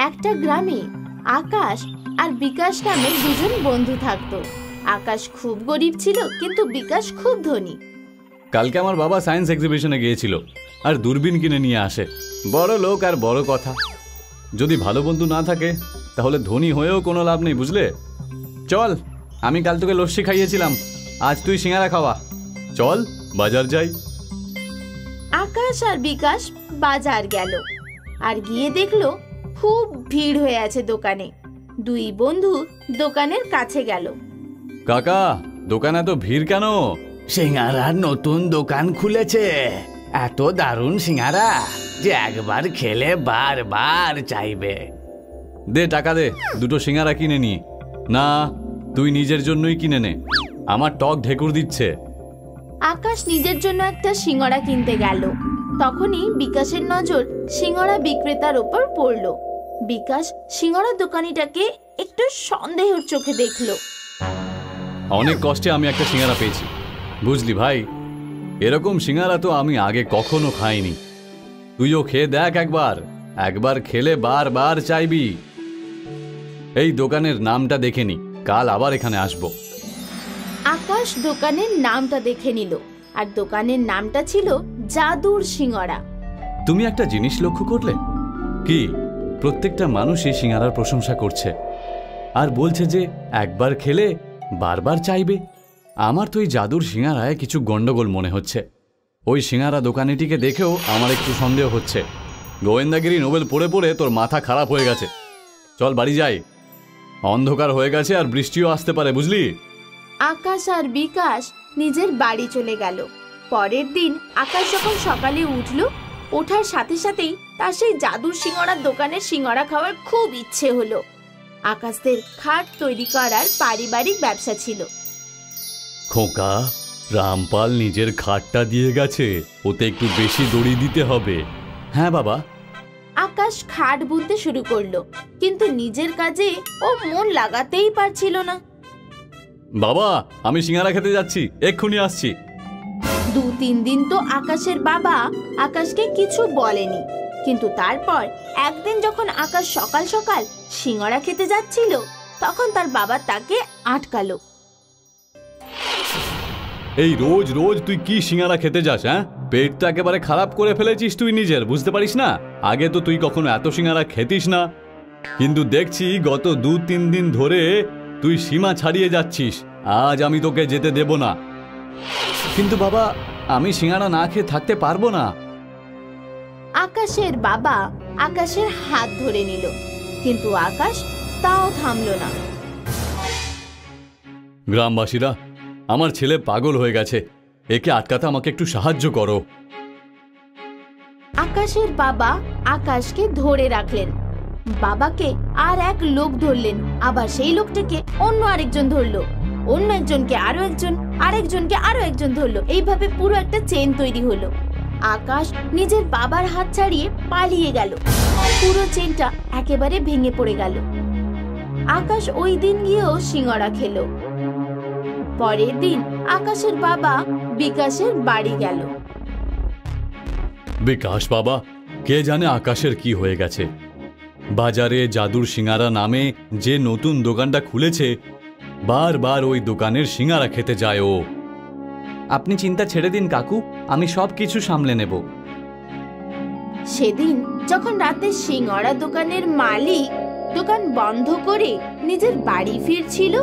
একটা গ্রামে আকাশ আর বিকাশ নামে দুজন বন্ধু থাকতো। আকাশ খুব গরিব ছিল, কিন্তু বিকাশ খুব ধনী। কালকে আমার বাবা সায়েন্স এক্সিবিশনে গিয়েছিল আর দূরবীন কিনে নিয়ে আসে। বড় লোক আর বড় কথা, যদি ভালো বন্ধু না থাকে তাহলে ধনী হয়েও কোনো লাভ নেই, বুঝলে? চল, আমি কাল তোকে লস্যি খাইয়েছিলাম, আজ তুই সিঙ্গারা খাওয়া। চল বাজার যাই। আকাশ আর বিকাশ বাজার গেল আর গিয়ে দেখলো খুব ভিড় হয়ে আছে দোকানে। দুই বন্ধু দোকানের কাছে গেল। কাকা, দোকানে এত ভিড় কেন? সিঙ্গারার নতুন দোকান খুলেছে, এত দারুণ সিঙ্গারা যে একবার খেলে বারবার চাইবে। দে টাকা দে, দুটো সিঙ্গারা কিনে নি। না, তুই নিজের জন্যই কিনে নে, আমার টক ঢেকুর দিচ্ছে। আকাশ নিজের জন্য একটা সিঙ্গারা কিনতে গেল। তখনই বিকাশের নজর সিঙ্গারা বিক্রেতার ওপর পড়ল। বিকাশ সিঙ্গারা দোকানিটাকে একটু সন্দেহের চোখে দেখলো। অনেক কষ্টে আমি একটা সিঙ্গারা পেয়েছি, বুঝলি ভাই? এরকম সিঙ্গারা তো আমি আগে কখনো খাইনি। তুইও খেয়ে দেখ একবার, একবার খেলে বারবার চাইবি। এই দোকানের নামটা দেখে নি, কাল আবার এখানে আসবো। আকাশ দোকানের নামটা দেখে নিল, আর দোকানের নামটা ছিল জাদুর সিঙ্গারা। তুমি একটা জিনিস লক্ষ্য করলে কি? প্রত্যেকটা মানুষ এই সিঙ্গারার প্রশংসা করছে আর বলছে যে একবার খেলে বারবার চাইবে। আমার তো এই জাদুর সিঙ্গারায় কিছু গন্ডগোল মনে হচ্ছে। ওই সিঙ্গারা দোকানিটিকে দেখেও আমার একটু সন্দেহ হচ্ছে। গোয়েন্দাগিরি নোবেল পড়ে পড়ে তোর মাথা খারাপ হয়ে গেছে। চল বাড়ি যাই, অন্ধকার হয়ে গেছে আর বৃষ্টিও আসতে পারে, বুঝলি? আকাশ আর বিকাশ নিজের বাড়ি চলে গেল। পরের দিন আকাশ যখন সকালে উঠল, ওঠার সাথে সাথেই তার সেই জাদুর সিঙ্গারার দোকানের সিঙ্গারা খাওয়ার খুব ইচ্ছে হলো। আকাশদের খাট তৈরি করার পারিবারিক ব্যবসা ছিল। খোকা, রামপাল নিজের খাটটা দিয়ে গেছে, ওতে একটু বেশি দড়ি দিতে হবে। হ্যাঁ বাবা। আকাশ খাট বুনতে শুরু করলো, কিন্তু নিজের কাজে ও মন লাগাতেই পারছিল না। বাবা, আমি সিঙ্গারা খেতে যাচ্ছি, এক্ষুনি আসছি। 2-3 দিন তো আকাশের বাবা আকাশকে কিছু বলেনি, কিন্তু তারপর একদিন যখন আকাশ সকাল সকাল সিঙ্গারা খেতে যাচ্ছিল, তখন তার বাবা তাকে আটকালো। এই রোজ রোজ তুই কি সিঙ্গারা খেতে যাস? হ্যাঁ, পেট তো একেবারে খারাপ করে ফেলেছিস তুই নিজের, বুঝতে পারিস না? আগে তো তুই কখনো এত সিঙ্গারা খেতিস না, কিন্তু দেখছি গত 2-3 দিন ধরে তুই সীমা ছাড়িয়ে যাচ্ছিস। আজ আমি তোকে যেতে দেব না। কিন্তু বাবা, আমি সিঙ্গারা না খেয়ে থাকতে পারবো না। আকাশের বাবা আকাশের হাত ধরে নিল, কিন্তু আকাশ তাও থামলো না। গ্রামবাসীরা, আমার ছেলে পাগল হয়ে গেছে, একে আটকাতে আমাকে একটু সাহায্য করো। আকাশের বাবা আকাশকে ধরে রাখলেন। বাবাকে আর এক লোক ধরলেন, আবার সেই লোকটাকে অন্য আরেকজন ধরলো, অন্য একজনকে আরো একজন, আরেকজনকে আরো একজন ধরলো। এইভাবে পুরো একটা চেন তৈরি হলো। আকাশ নিজের বাবার হাত ছাড়িয়ে পালিয়ে গেল। পুরো চেনটা একেবারে ভেঙে পড়ে গেল। আকাশ ওই দিন গিয়েও সিঙ্গারা খেলো। পরের দিন আকাশের বাবা বিকাশের বাড়ি গেল। বিকাশ বাবা, কে জানে আকাশের কি হয়ে গেছে। বাজারে জাদুর সিঙ্গারা নামে যে নতুন দোকানটা খুলেছে, বারবার ওই দোকানের সিঙ্গারা খেতে যায় ও। আপনি চিন্তা ছেড়ে দিন কাকু, আমি সব কিছু সামলে নেব। সেদিন যখন রাতে সিঙ্গারা দোকানের মালিক দোকান বন্ধ করে নিজের বাড়ি ফিরছিল,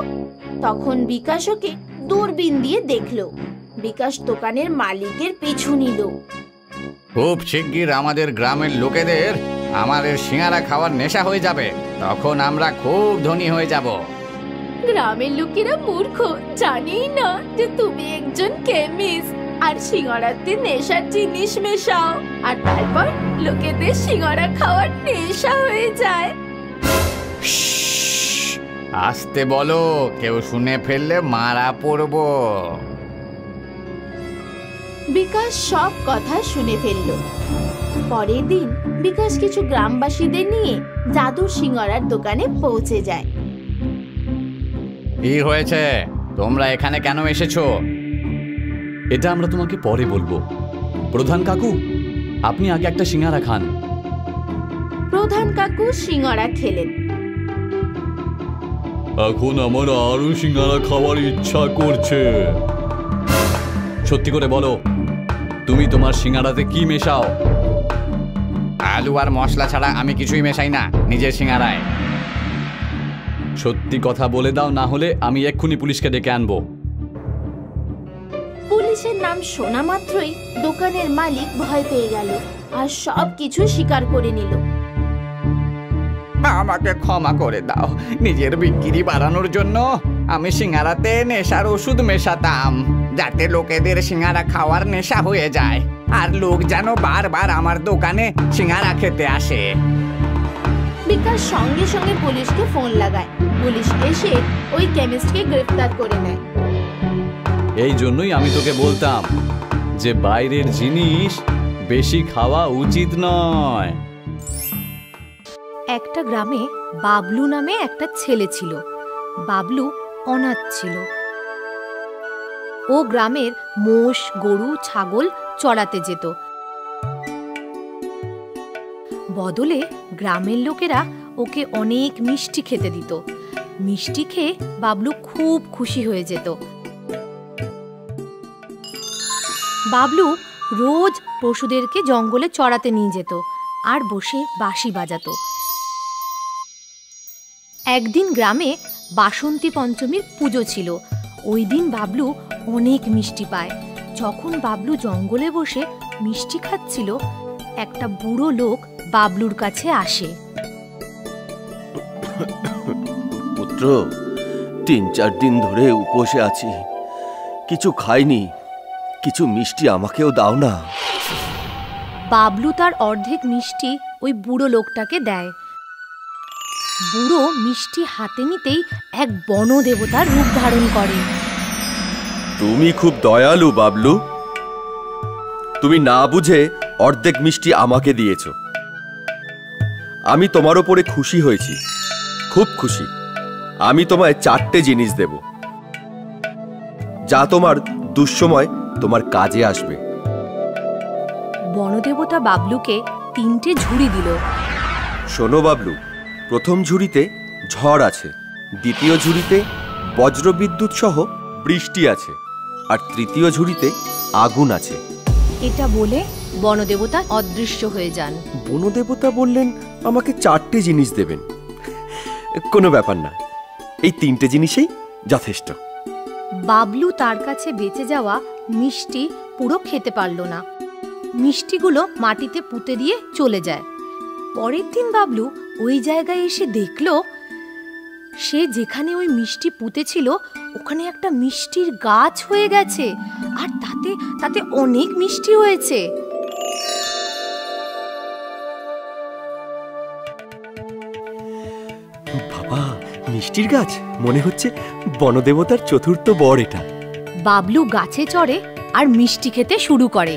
তখন বিকাশ ওকে দূরবীন দিয়ে দেখলো। বিকাশ দোকানের মালিকের পিছু নিল। খুব শিগগির আমাদের গ্রামের লোকেদের আমাদের সিঙ্গারা খাওয়ার নেশা হয়ে যাবে, তখন আমরা খুব ধনী হয়ে যাব। গ্রামের লোকেরা মূর্খ, জানেই না যে তুমি একজন কেমিস্ট আর সিঙ্গারাতে নেশার জিনিস মেশাও, আর তারপর লোকেদের সিঙ্গারা খাওয়ার নেশা হয়ে যায়। আসতে বলো, কেউ শুনে ফেললে মারা পড়বো। বিকাশ সব কথা শুনে ফেলল। পরের দিন বিকাশ কিছু গ্রামবাসীদের নিয়ে জাদুর সিঙ্গারার দোকানে পৌঁছে যায়। কি হয়েছে? তোমরা এখানে কেন এসেছো? এটা আমরা তোমাকে পরে বলবো। প্রধান কাকু, আপনি আগে একটা সিঙ্গারা খান। প্রধান কাকু সিঙ্গারা খেলেন। এখন আমার আরো সিঙ্গারা খাওয়ার ইচ্ছা করছে। সত্যি করে বলো, তুমি তোমার সিঙ্গারাতে কি মেশাও? আলু আর মশলা ছাড়া আমি কিছুই মেশাই না নিজের সিঙ্গারায়। সত্যি কথা বলে দাও, না হলে আমি এক্ষুনি পুলিশকে ডেকে আনবো। পুলিশের নাম শোনা মাত্রই দোকানের মালিক ভয় পেয়ে গেল আর সবকিছু স্বীকার করে নিল। আমাকে ক্ষমা করে দাও, নিজের বিক্রি বাড়ানোর জন্য আমি সিঙ্গারাতে নেশার ওষুধ মেশাতাম, যাতে লোকেদের সিঙ্গারা খাওয়ার নেশা হয়ে যায় আর লোক যেন বারবার আমার দোকানে সিঙ্গারা খেতে আসে। বিকাশ সঙ্গে সঙ্গে পুলিশকে ফোন লাগায়। পুলিশ এসে ওই কেমিস্টকে গ্রেফতার করে নেয়। এই জন্যই আমি তোকে বলতাম যে বাইরের জিনিস বেশি খাওয়া উচিত নয়। একটা গ্রামে বাবলু নামে একটা ছেলে ছিল। বাবলু অনাথ ছিল। ও গ্রামের মোষ, গরু, ছাগল চড়াতে যেত। বদলে গ্রামের লোকেরা ওকে অনেক মিষ্টি খেতে দিত। মিষ্টি খেয়ে বাবলু খুব খুশি হয়ে যেত। বাবলু রোজ পশুদেরকে জঙ্গলে চড়াতে নিয়ে যেত আর বসে বাঁশি বাজাতো। একদিন গ্রামে বাসন্তী পঞ্চমীর পুজো ছিল। ওই দিন বাবলু অনেক মিষ্টি পায়। যখন বাবলু জঙ্গলে বসে মিষ্টি খাচ্ছিল, একটা বুড়ো লোক বাবলুর কাছে আসে। পুত্র, 3-4 দিন ধরে উপোসে আছি, কিছু খাইনি, কিছু মিষ্টি আমাকেও দাও না। বাবলু তার অর্ধেক মিষ্টি ওই বুড়ো লোকটাকে দেয়। বুড়ো মিষ্টি হাতে নিতেই এক বনদেবতার রূপ ধারণ করে। তুমি খুব দয়ালু বাবলু, তুমি না বুঝে অর্ধেক মিষ্টি আমাকে দিয়েছ। আমি তোমার ওপরে খুশি হয়েছি, খুব খুশি। আমি তোমায় 4টে জিনিস দেব, যা তোমার দুঃসময় তোমার কাজে আসবে। বনদেবতা বাবলুকে 3টে ঝুড়ি দিল। শোনো বাবলু, প্রথম ঝুড়িতে ঝড় আছে, দ্বিতীয় ঝুড়িতে বজ্রবিদ্যুৎ সহ বৃষ্টি আছে, আর তৃতীয় ঝুড়িতে আগুন আছে। এটা বলে বনদেবতা অদৃশ্য হয়ে যান। বনদেবতা বললেন আমাকে 4টে জিনিস দেবেন। কোনো ব্যাপার না, এই 3টে জিনিসই যথেষ্ট। বাবলু তার কাছে বেঁচে যাওয়া মিষ্টি পুরো খেতে পারল না। মিষ্টিগুলো মাটিতে পুঁতে দিয়ে চলে যায়। পরের দিন বাবলু ওই জায়গায় এসে দেখল, সে যেখানে ওই মিষ্টি পুঁতেছিল ওখানে একটা মিষ্টির গাছ হয়ে গেছে, আর তাতে তাতে অনেক মিষ্টি হয়েছে। বাবা, মিষ্টির গাছ, মনে হচ্ছে বনদেবতার 4র্থ বর এটা। বাবলু গাছে চড়ে আর মিষ্টি খেতে শুরু করে।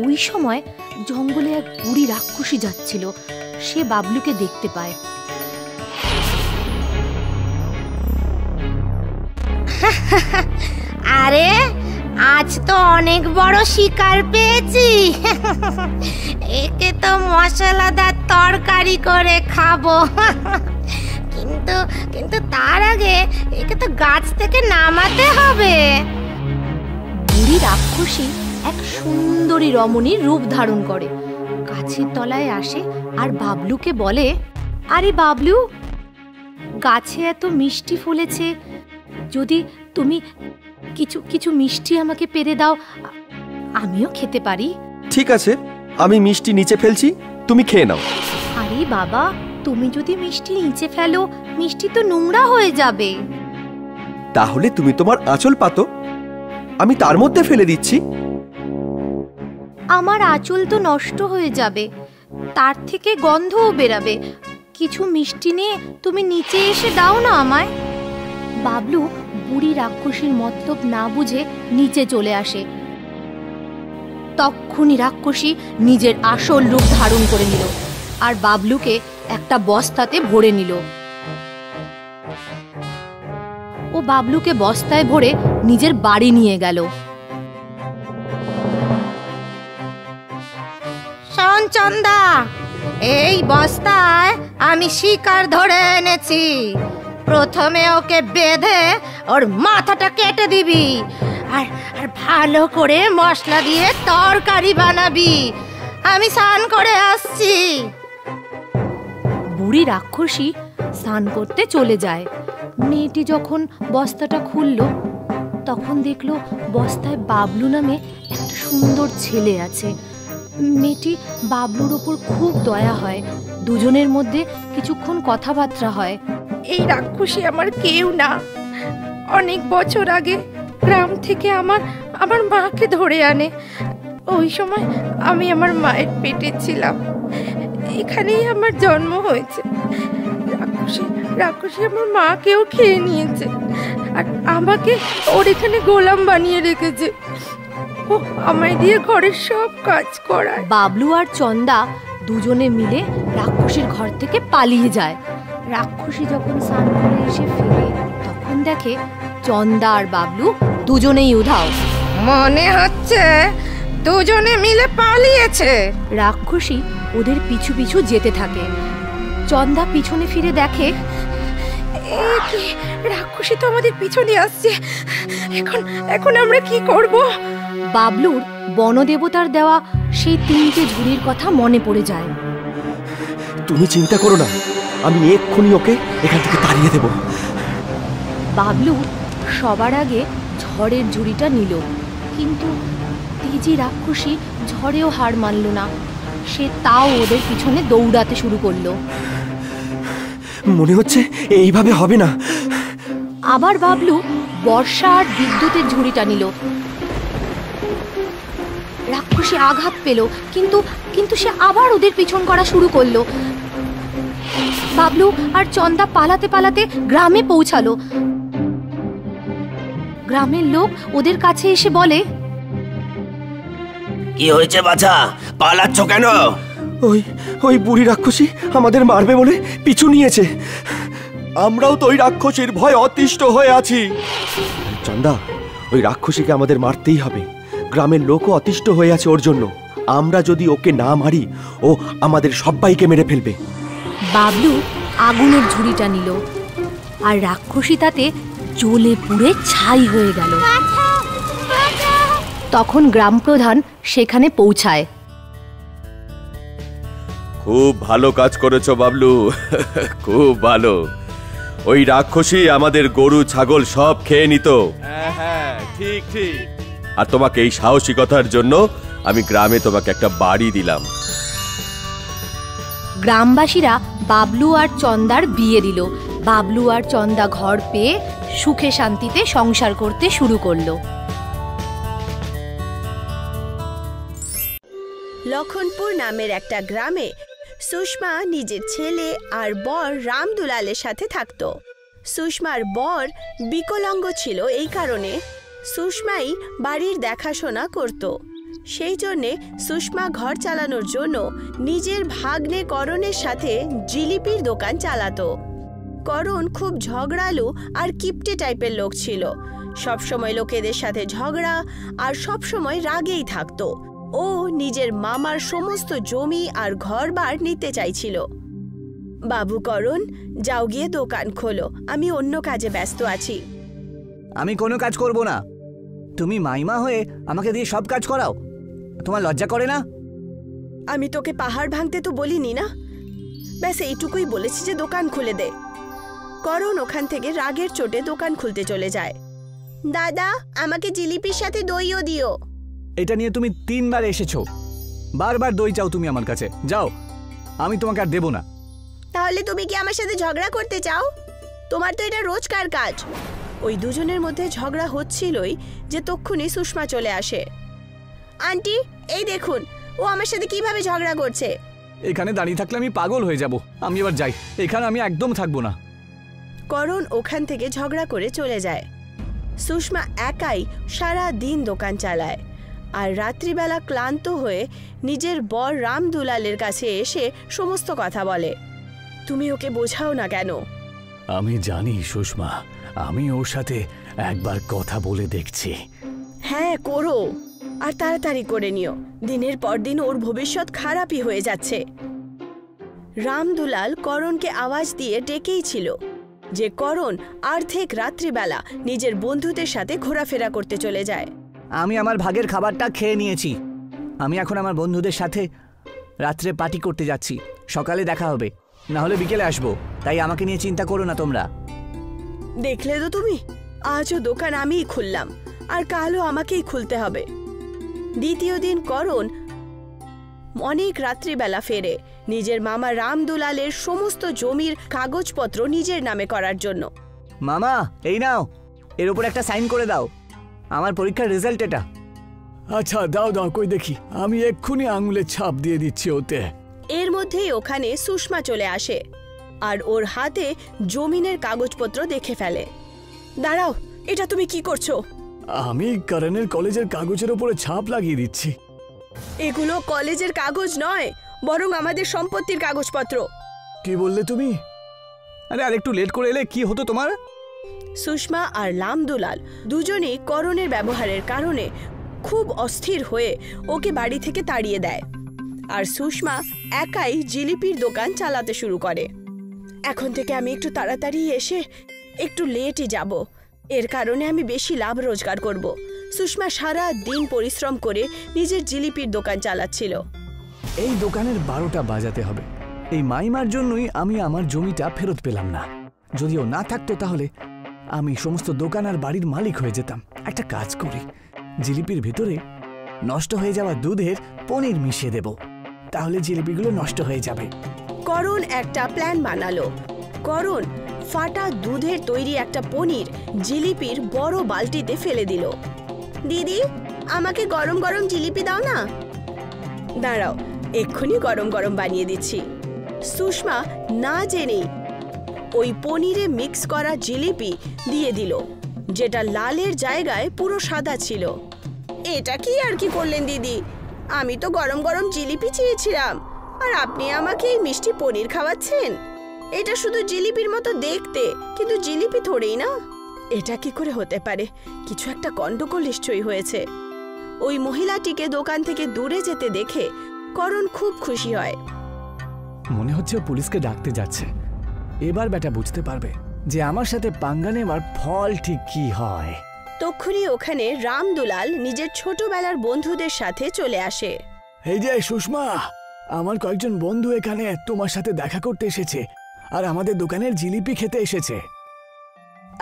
ওই সময় জঙ্গলে এক বুড়ি রাক্ষসী যাচ্ছিল। সে বাবলুকে দেখতে পায়। আরে, আজ তো অনেক বড় শিকার পেয়েছি। একে তো মশলাদার তরকারি করে খাবো। কিন্তু তার আগে একে তো গাছ থেকে নামাতে হবে। বুড়ি রাক্ষসী এক সুন্দরী রমণীর রূপ ধারণ করে, গাছের তলায় আসে আর বাবলুকে বলে, আরে বাবলু, গাছে এত মিষ্টি ফলেছে, যদি তুমি কিছু কিছু মিষ্টি আমাকে পেরে দাও, আমিও খেতে পারি। ঠিক আছে, আমি মিষ্টি নিচে ফেলছি, তুমি খেয়ে নাও। আরে বাবা, তুমি যদি মিষ্টি নিচে ফেলো, মিষ্টি তো নোংরা হয়ে যাবে। তাহলে তুমি তোমার আঁচল পাতো, আমি তার মধ্যে ফেলে দিচ্ছি। আমার আঁচল তো নষ্ট হয়ে যাবে, তার থেকে গন্ধও বেরাবে। কিছু মিষ্টি নিয়ে তুমি নিচে এসে দাও না আমায়। বাবলু বুড়ি রাক্ষসীর মতলব না বুঝে নিচে চলে আসে। তক্ষুনি রাক্ষসী নিজের আসল রূপ ধারণ করে নিল আর বাবলুকে একটা বস্তাতে ভরে নিল। ও বাবলুকে বস্তায় ভরে নিজের বাড়ি নিয়ে গেল। শোন চন্দা, এই বস্তায় আমি শিকার ধরে এনেছি। প্রথমে ওকে বেঁধে ওর মাথাটা কেটে দিবি, আর আর ভালো করে মশলা দিয়ে তরকারি বানাবি। আমি স্নান করে আসছি। বুড়ি রাক্ষসী স্নান করতে চলে যায়। মেয়েটি যখন বস্তাটা খুলল তখন দেখলো বস্তায় বাবলু নামে একটা সুন্দর ছেলে আছে। মেয়েটি বাবলুর ওপর খুব দয়া হয়। দুজনের মধ্যে কিছুক্ষণ কথাবার্তা হয়। এই রাক্ষসী আমার কেউ না। অনেক বছর আগে গ্রাম থেকে আমার মাকে ধরে আনে। ওই সময় আমি আমার মায়ের পেটে ছিলাম। এখানেই আমার জন্ম হয়েছে। রাক্ষসী আমার মাকেও খেয়ে নিয়েছে, আর আমাকে ওর এখানে গোলাম বানিয়ে রেখেছে। ও আমায় দিয়ে ঘরের সব কাজ করায়। বাবলু আর চন্দা দুজনে মিলে রাক্ষসীর ঘর থেকে পালিয়ে যায়। রাক্ষসী যখন স্নান করে এসে ফিরে তখন দেখে চন্দা আর বাবলু দুজনেই উধাও। মনে হচ্ছে দুজনে মিলে পালিয়েছে। রাক্ষসী ওদের পিছু পিছু যেতে থাকে। চন্দা পিছনে ফিরে দেখে এ কি, রাক্ষসী তো আমাদের পিছনে আসছে। এখন আমরা কি করব? বাবলুর বনদেবতার দেওয়া সেই 3টে ঝুড়ির কথা মনে পড়ে যায়। তুমি চিন্তা করো না, আমি এক্ষুনি ওকে এখান থেকে তাড়িয়ে দেব। বাবলু সবার আগে ঝড়ের ঝুড়িটা নিল, কিন্তু তেজি রাক্ষসী ঝড়েও হার মানল না। সে তাও ওদের পিছনে দৌড়াতে শুরু করলো। মনে হচ্ছে এইভাবে হবে না। আবার বাবলু বর্ষা আর বিদ্যুতের ঝুড়িটা নিল। রাক্ষসী আঘাত পেল, কিন্তু সে আবার ওদের পিছন করা শুরু করলো। বাবলু আর চন্দা পালাতে পালাতে গ্রামে পৌঁছালো। গ্রামের লোক ওদের কাছে এসে বলে, কি হয়েছে বাছা, পালাচ্ছ কেন? ওই বুড়ি রাক্ষসী আমাদের মারবে বলে পিছু নিয়েছে। আমরাও তো ওই রাক্ষসীর ভয় অতিষ্ঠ হয়ে আছি। চন্দা, ওই রাক্ষসীকে আমাদের মারতেই হবে। গ্রামের লোকও অতিষ্ঠ হয়ে আছে ওর জন্য। আমরা যদি ওকে না মারি ও আমাদের সবাইকে মেরে ফেলবে। বাবলু আগুনের ঝুড়িটা নিল, আর রাক্ষসী তাতে জ্বলে পুড়ে ছাই হয়ে গেল। তখন গ্রাম প্রধান সেখানে পৌঁছায়। খুব ভালো কাজ করেছো বাবলু, খুব ভালো। ওই রাক্ষসী আমাদের গরু ছাগল সব খেয়ে নিত। হ্যাঁ, ঠিক ঠিক। আর তোমাকে এই সাহসিকতার জন্য আমি গ্রামে তোমাকে একটা বাড়ি দিলাম। গ্রামবাসীরা বাবলু আর চন্দার বিয়ে দিল। বাবলু আর চন্দা ঘর পেয়ে সুখে শান্তিতে সংসার করতে শুরু করলো। লক্ষণপুর নামের একটা গ্রামে সুষমা নিজের ছেলে আর বর রামদুলালের সাথে থাকত। সুষমার বর বিকলাঙ্গ ছিল, এই কারণে সুষমাই বাড়ির দেখাশোনা করত। সেই জন্যে সুষমা ঘর চালানোর জন্য নিজের ভাগ্নে করণের সাথে জিলিপির দোকান চালাতো। করণ খুব ঝগড়ালু আর কিপটে টাইপের লোক ছিল। সবসময় লোকেদের সাথে ঝগড়া আর সবসময় রাগেই থাকতো। ও নিজের মামার সমস্ত জমি আর ঘরবাড়ি নিতে চাইছিল। বাবু করণ, যাও গিয়ে দোকান খোলো, আমি অন্য কাজে ব্যস্ত আছি। আমি কোনো কাজ করব না। তুমি মাইমা হয়ে আমাকে দিয়ে সব কাজ করাও, তোমার লজ্জা করে না? আমি তোকে পাহাড় ভাঙতে তো বলিনি না, ব্যাস এইটুকুই বলেছি যে দোকান খুলে দে। করণ ওখান থেকে রাগের চোটে দোকান খুলতে চলে যায়। দাদা, আমাকে জিলিপির সাথে দইও দিও। এটা নিয়ে তুমি 3 বার এসেছো, বারবার দই চাও তুমি আমার কাছে। যাও, আমি তোমাকে আর দেব না। তাহলে তুমি কি আমার সাথে ঝগড়া করতে চাও? তোমার তো এটা রোজকার কাজ। ওই দুজনের মধ্যে ঝগড়া হচ্ছিলই যে তক্ষুনি সুষমা চলে আসে। আন্টি, এই দেখুন ও আমার সাথে কিভাবে ঝগড়া করছে। এখানে দাঁড়িয়ে থাকলে আমি পাগল হয়ে যাব। আমি এবার যাই, এখানে আমি একদম থাকবো না। করণ ওখান থেকে ঝগড়া করে চলে যায়। সুষমা একাই সারা দিন দোকান চালায়, আর রাত্রিবেলা ক্লান্ত হয়ে নিজের বর রামদুলালের কাছে এসে সমস্ত কথা বলে। তুমি ওকে বোঝাও না কেন? আমি জানি সুষমা, আমি ওর সাথে একবার কথা বলে দেখছি। হ্যাঁ করো, আর তাড়াতাড়ি করে নিও। দিনের পর দিন ওর ভবিষ্যৎ খারাপই হয়ে যাচ্ছে। রামদুলাল করণকে আওয়াজ দিয়ে ডেকেই ছিল যে করণ অর্ধেক রাত্রিবেলা নিজের বন্ধুদের সাথে ঘোরাফেরা করতে চলে যায়। আমি আমার ভাগের খাবারটা খেয়ে নিয়েছি। আমি এখন আমার বন্ধুদের সাথে রাত্রে পার্টি করতে যাচ্ছি। সকালে দেখা হবে, না হলে বিকেলে আসবো। তাই আমাকে নিয়ে চিন্তা করো না তোমরা। দেখলে তো তুমি, আজও দোকান আমিই খুললাম আর কালও আমাকেই খুলতে হবে। দ্বিতীয় দিন করণ অনেক রাত্রিবেলা ফেরে নিজের মামা রামদুলালের সমস্ত জমির কাগজপত্র নিজের নামে করার জন্য। মামা, এই নাও, এর উপর একটা সাইন করে দাও। আমার পরীক্ষার রেজাল্ট এটা। আচ্ছা, দাও দাও, কই দেখি। আমি এক্ষুনি আঙুলের ছাপ দিয়ে দিচ্ছি ওতে। এর মধ্যেই ওখানে সুষমা চলে আসে আর ওর হাতে জমিনের কাগজপত্র দেখে ফেলে। দাঁড়াও, এটা তুমি কি করছো? আমি করণের কলেজের কাগজের উপরে ছাপ লাগিয়ে দিচ্ছি। এগুলো কলেজের কাগজ নয়, বরং আমাদের সম্পত্তির কাগজপত্র। কি বললে তুমি? আরে আর একটু লেট করে এলে কি হতো তোমার? সুষমা আর রামদুলাল দুজনেই করণের ব্যবহারের কারণে খুব অস্থির হয়ে ওকে বাড়ি থেকে তাড়িয়ে দেয় আর সুষমা একাই জিলিপির দোকান চালাতে শুরু করে। এখন থেকে আমি একটু তাড়াতাড়ি এসে একটু লেটই যাব, এর কারণে আমি বেশি লাভ রোজগার করব। সুষমা সারা দিন পরিশ্রম করে নিজের জিলিপির দোকান চালাচ্ছিল। এই দোকানের 12টা বাজাতে হবে। এই মাইমার জন্যই আমি আমার জমিটা ফেরত পেলাম না। যদিও না থাকতো তাহলে আমি সমস্ত দোকান আর বাড়ির মালিক হয়ে যেতাম। একটা কাজ করি, জিলিপির ভেতরে নষ্ট হয়ে যাওয়া দুধের পনির মিশিয়ে দেব, তাহলে জিলিপিগুলো নষ্ট হয়ে যাবে। করণ একটা প্ল্যান বানালো। করণ ফাটা দুধের তৈরি একটা পনির জিলিপির বড় বালতিতে ফেলে দিল। দিদি, আমাকে গরম গরম জিলিপি দাও না। দাঁড়াও, এক্ষুনি গরম গরম বানিয়ে দিচ্ছি। সুষমা না জেনেই ওই পনিরে মিক্স করা জিলিপি দিয়ে দিল, যেটা লালের জায়গায় পুরো সাদা ছিল। এটা কি আর কি করলেন দিদি? আমি তো গরম গরম জিলিপি চেয়েছিলাম আর আপনি আমাকে এই মিষ্টি পনির খাওয়াচ্ছেন। এটা শুধু জিলিপির মতো দেখতে, কিন্তু জিলিপি থোড়েই না। এটা কি করে হতে পারে? কিছু একটা গন্ডগোল নিশ্চয়ই হয়েছে। ওই মহিলাটিকে দোকান থেকে দূরে যেতে দেখে করণ খুব খুশি হয়। মনে হচ্ছে ও পুলিশকে ডাকতে যাচ্ছে। এবার বেটা বুঝতে পারবে যে আমার সাথে পাঙ্গা নেবার ফল ঠিক কি হয়। তক্ষুনি ওখানে রামদুলাল নিজের ছোটবেলার বন্ধুদের সাথে চলে আসে। এই যে সুষমা, আমার কয়েকজন বন্ধু এখানে তোমার সাথে দেখা করতে এসেছে আর আমাদের দোকানের জিলিপি খেতে এসেছে।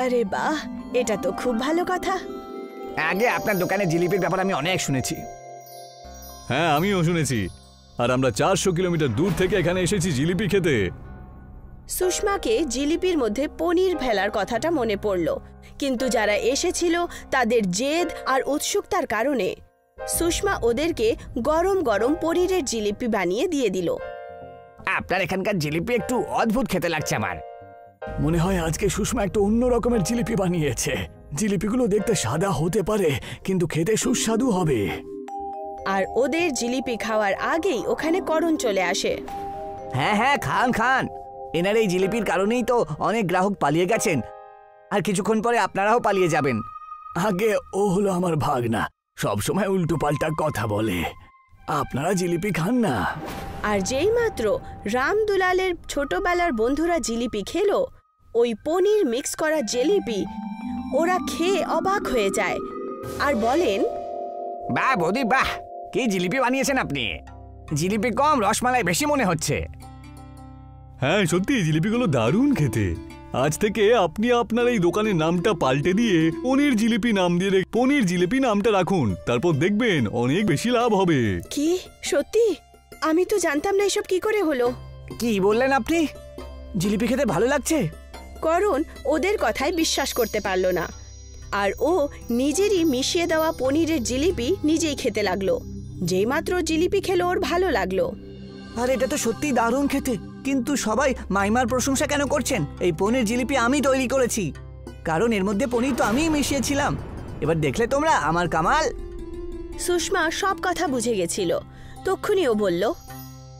আরে বাহ, এটা তো খুব ভালো কথা। আগে আপনার দোকানে জিলিপির ব্যাপার আমি অনেক শুনেছি। হ্যাঁ, আমিও শুনেছি। আর আমরা 400 কিলোমিটার দূর থেকে এখানে এসেছি জিলিপি খেতে। সুষমাকে জিলিপির মধ্যে পনির ফেলার কথাটা মনে পড়ল, কিন্তু যারা এসেছিল তাদের জেদ আর উৎসুকতার কারণে সুষমা ওদেরকে গরম গরম পনিরের জিলিপি বানিয়ে দিয়ে দিল। আপনার এখানকার জিলিপি একটু অদ্ভুত খেতে লাগছে আমার। মনে হয় আজকে সুষমা একটু অন্য রকমের জিলিপি বানিয়েছে। জিলিপিগুলো দেখতে সাদা হতে পারে, কিন্তু খেতে সুস্বাদু হবে। আর ওদের জিলিপি খাওয়ার আগেই ওখানে করণ চলে আসে। হ্যাঁ হ্যাঁ, খান খান। এনার এই জিলিপির কারণেই তো অনেক গ্রাহক পালিয়ে গেছেন, আর কিছুক্ষণ পরে আপনারাও পালিয়ে যাবেন। আগে ও হলো আমার ভাগনা, সবসময় উল্টো পাল্টা কথা বলে। আপনারা জিলিপি খান না। আর যেই মাত্র রামদুলালের ছোটবেলার বন্ধুরা জিলিপি খেলো, ওই পনির মিক্স করা জিলিপি ওরা খেয়ে অবাক হয়ে যায় আর বলেন, বাহ বৌদি বাহ, কি জিলিপি বানিয়েছেন আপনি। জিলিপি কম, রসমালাই বেশি মনে হচ্ছে। হ্যাঁ সত্যি, জিলিপিগুলো দারুণ খেতে। আজ থেকে আপনি আপনার এই দোকানের নামটা পাল্টে দিয়ে পনির জিলিপি নাম দিয়ে পনির জিলিপি নামটা রাখুন, তারপর দেখবেন অনেক বেশি লাভ হবে। কি সত্যি? আমি তো জানতাম না এসব কি করে হলো। কি বললেন আপনি? জিলিপি খেতে ভালো লাগছে? করণ ওদের কথায় বিশ্বাস করতে পারল না, আর ও নিজেরই মিশিয়ে দেওয়া পনিরের জিলিপি নিজেই খেতে লাগলো। যেই মাত্র জিলিপি খেলো ওর ভালো লাগলো। আর এটা তো সত্যিই দারুণ খেতে, কিন্তু সবাই মাইমার প্রশংসা কেন করছেন? এই পনির জিলিপি আমি তৈরি করেছি, কারণ এর মধ্যে পনির তো আমিই মিশিয়েছিলাম। এবার দেখলে তোমরা আমার কামাল। সুষমা সব কথা বুঝে গেছিল। তক্ষুনি ও বলল,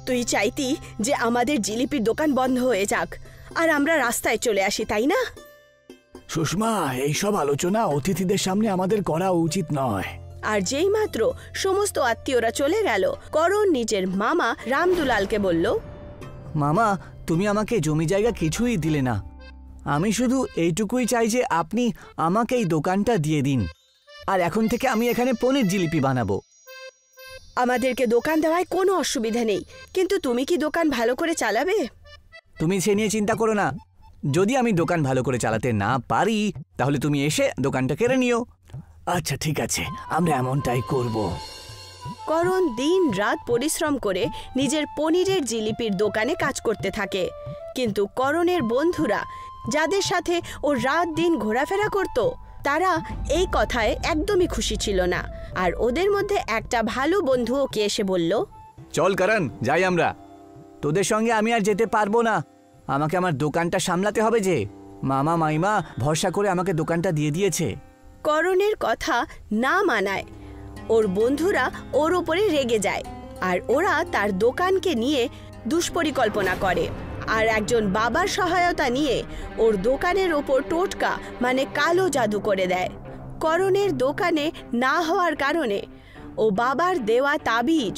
তুই চাইতি যে আমাদের জিলিপির দোকান বন্ধ হয়ে যাক আর আমরা রাস্তায় চলে আসি, তাই না? সুষমা, এইসব আলোচনা অতিথিদের সামনে আমাদের করা উচিত নয়। আর যেই মাত্র সমস্ত আত্মীয়রা চলে গেল, করণ নিজের মামা রামদুলালকে বলল, মামা, তুমি আমাকে জমি জায়গা কিছুই দিলে না। আমি শুধু এইটুকুই চাই যে আপনি আমাকে এই দোকানটা দিয়ে দিন, আর এখন থেকে আমি এখানে পনির জিলিপি বানাবো। আমাদেরকে দোকান দেওয়ায় কোনো অসুবিধা নেই, কিন্তু তুমি কি দোকান ভালো করে চালাবে? তুমি সে নিয়ে চিন্তা করো না। যদি আমি দোকান ভালো করে চালাতে না পারি তাহলে তুমি এসে দোকানটা কেড়ে নিও। আচ্ছা ঠিক আছে, আমরা এমনটাই করব। করণ দিন রাত পরিশ্রম করে নিজের পনিরের জিলিপির দোকানে কাজ করতে থাকে, কিন্তু করণের বন্ধুরা যাদের সাথে ও রাত দিন ঘোরাফেরা করত তারা এই কথায় একদমই খুশি ছিল না। আর ওদের মধ্যে একটা ভালো বন্ধু ওকে এসে বলল, চল করণ, যাই আমরা। তোদের সঙ্গে আমি আর যেতে পারবো না, আমাকে আমার দোকানটা সামলাতে হবে যে। মামা মাইমা ভরসা করে আমাকে দোকানটা দিয়ে দিয়েছে। করণের কথা না মানায় ওর বন্ধুরা ওর ওপরে রেগে যায়, আর ওরা তার দোকানকে নিয়ে দুষ্পরিকল্পনা করে, আর একজন বাবার সহায়তা নিয়ে ওর দোকানের ওপর টোটকা মানে কালো জাদু করে দেয়। করণের দোকানে না হওয়ার কারণে ও বাবার দেওয়া তাবিজ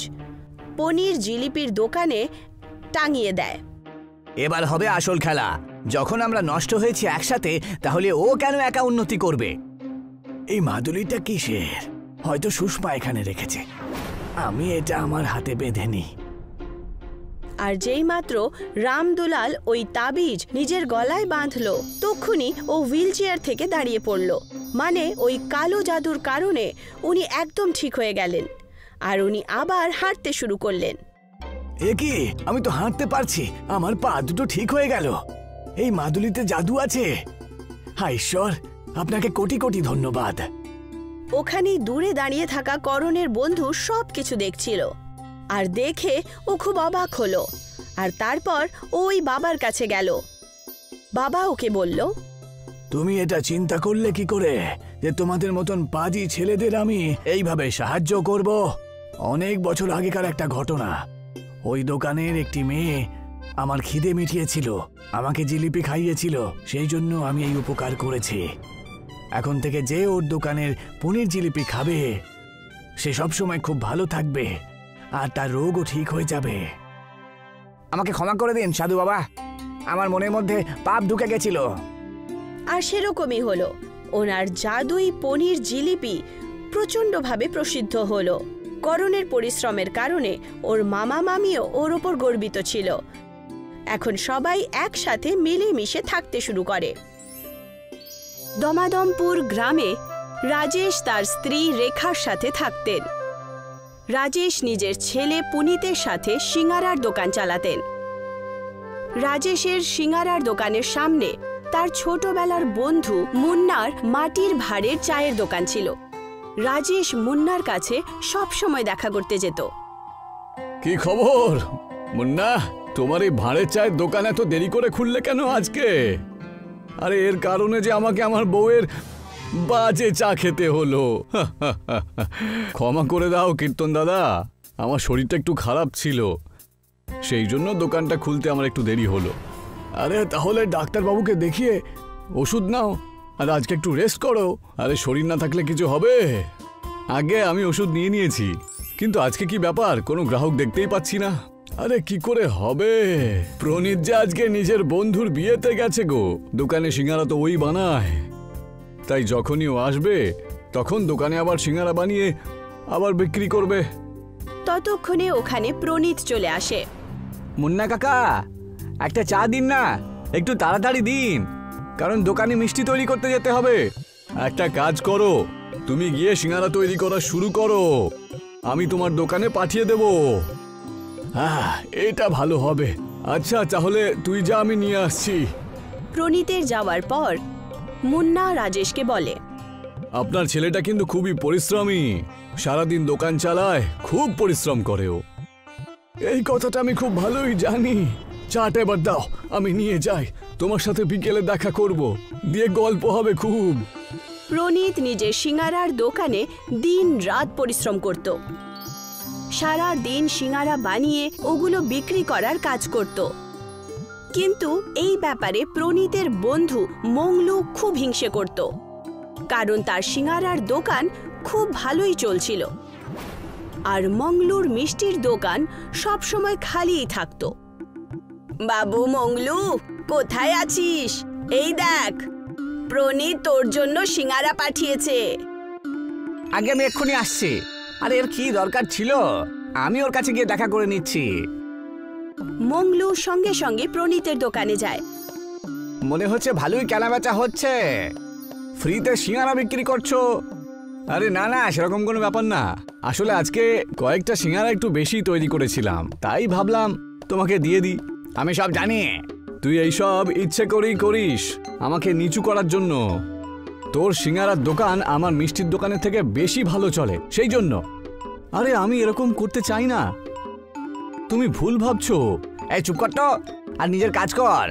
পনির জিলিপির দোকানে টাঙিয়ে দেয়। এবার হবে আসল খেলা। যখন আমরা নষ্ট হয়েছি একসাথে, তাহলে ও কেন একা উন্নতি করবে? এই মাদুলিটা কিসের? হয়তো সুষমা এখানে রেখেছে, আমি এটা আমার হাতে বেঁধে নিই। আর যেই মাত্র রামদুলাল ওই তাবিজ নিজের গলায় বাঁধলো, তক্ষুনি ও হুইল চেয়ার থেকে দাঁড়িয়ে পড়ল। মানে ওই কালো জাদুর কারণে উনি একদম ঠিক হয়ে গেলেন, আর উনি আবার হাঁটতে শুরু করলেন। এ কি, আমি তো হাঁটতে পারছি, আমার পা দুটো ঠিক হয়ে গেল। এই মাদুলিতে জাদু আছে। হায় ঈশ্বর, আপনাকে কোটি কোটি ধন্যবাদ। ওখানেই দূরে দাঁড়িয়ে থাকা করণের বন্ধু সবকিছু দেখছিল, আর দেখে ও খুব অবাক হলো। আর তারপর ওই বাবার কাছে গেল। বাবা ওকে বলল, তুমি এটা চিন্তা করলে কি করে যে তোমাদের মতন পাজি ছেলেদের আমি এইভাবে সাহায্য করব? অনেক বছর আগেকার একটা ঘটনা। ওই দোকানের একটি মেয়ে আমার খিদে মিটিয়েছিল, আমাকে জিলিপি খাইয়েছিল, সেই জন্য আমি এই উপকার করেছি। এখন থেকে যে ওর দোকানের পনির জিলিপি খাবে সে সবসময় খুব ভালো থাকবে, আর তার রোগও ঠিক হয়ে যাবে। আমাকে ক্ষমা করে দিন সাধু বাবা, আমার মনের মধ্যে পাপ ঢুকে গেছিল। আর সেরকমই হলো। ওনার জাদুই পনির জিলিপি প্রচণ্ডভাবে প্রসিদ্ধ হলো। করণের পরিশ্রমের কারণে ওর মামা মামিও ওর ওপর গর্বিত ছিল। এখন সবাই একসাথে মিলেমিশে থাকতে শুরু করে। দমাদমপুর গ্রামে রাজেশ তার স্ত্রী রেখার সাথে থাকতেন। রাজেশ নিজের ছেলে পুনিতের সাথে সিঙ্গারার দোকান চালাতেন। রাজেশের সিঙ্গারার দোকানের সামনে তার ছোটবেলার বন্ধু মুন্নার মাটির ভাঁড়ের চায়ের দোকান ছিল। রাজেশ মুন্নার কাছে সব সময় দেখা করতে যেত। কি খবর মুন্না, তোমার এই ভাঁড়ের চায়ের দোকান এত দেরি করে খুললে কেন আজকে? আরে এর কারণে যে আমাকে আমার বউয়ের বাজে চা খেতে হলো। ক্ষমা করে দাও কীর্তন দাদা, আমার শরীরটা একটু খারাপ ছিল, সেই জন্য দোকানটা খুলতে আমার একটু দেরি হলো। আরে তাহলে ডাক্তারবাবুকে দেখিয়ে ওষুধ নাও, আর আজকে একটু রেস্ট করো। আরে শরীর না থাকলে কিছু হবে? আগে আমি ওষুধ নিয়ে নিয়েছি, কিন্তু আজকে কি ব্যাপার, কোনো গ্রাহক দেখতেই পাচ্ছি না। আরে কি করে হবে, প্রণীত যে আজকে নিজের বন্ধুর বিয়েতে গেছে গো। দোকানে সিঙ্গারা তো ওই বানায়, তাই যখনই ও আসবে তখন দোকানে আবার সিঙ্গারা বানিয়ে আবার বিক্রি করবে। ততক্ষণে ওখানে প্রণীত চলে আসে। মুন্না কাকা, একটা চা দিন না, একটু তাড়াতাড়ি দিন, কারণ দোকানে মিষ্টি তৈরি করতে যেতে হবে। একটা কাজ করো, তুমি গিয়ে সিঙ্গারা তৈরি করা শুরু করো, আমি তোমার দোকানে পাঠিয়ে দেব। এটা ভালো হবে। আচ্ছা তাহলে তুই যা, আমি নিয়ে আসছি। প্রণীতের যাওয়ার পর মুন্না রাজেশকে বলে, আপনার ছেলেটা কিন্তু খুবই পরিশ্রমী, সারাদিন দোকান চালায়, খুব পরিশ্রম করে ও। এই কথাটা আমি খুব ভালোই জানি। চাটা এবার দাও, আমি নিয়ে যাই, তোমার সাথে বিকেলে দেখা করব, দিয়ে গল্প হবে খুব। প্রণীত নিজের সিঙ্গারার দোকানে দিন রাত পরিশ্রম করত। সারা দিন সিঙ্গারা বানিয়ে ওগুলো বিক্রি করার কাজ করত। কিন্তু এই ব্যাপারে প্রণীতের বন্ধু মংলু খুব হিংসে করত, কারণ তার সিঙ্গারার দোকান খুব ভালোই চলছিল, আর মংলুর মিষ্টির দোকান সবসময় খালিই থাকত। বাবু মংলু, কোথায় আছিস? এই দেখ, প্রণীত তোর জন্য সিঙ্গারা পাঠিয়েছে। আগে আমি এক্ষুনি আসছি। আরে এর কি দরকার ছিল? আমি ওর কাছে গিয়ে দেখা করে নিচ্ছি। মংলু সঙ্গে সঙ্গে প্রণীতের দোকানে যায়। মনে হচ্ছে ভালোই কেনাবেচা হচ্ছে। ফ্রিতে সিঙ্গারা বিক্রি করছো? আরে না না, সেরকম কোনো ব্যাপার না। আসলে আজকে কয়েকটা সিঙ্গারা একটু বেশি তৈরি করেছিলাম, তাই ভাবলাম তোমাকে দিয়ে দিই। আমি সব জানি, তুই এইসব ইচ্ছে করেই করিস আমাকে নিচু করার জন্য। তোর সিঙ্গারার দোকান আমার মিষ্টির দোকানের থেকে বেশি ভালো চলে, সেই জন্য। আরে আমি এরকম করতে চাই না, তুমি ভুল ভাবছো। এই চুপ কর তো, আর নিজের কাজ কর।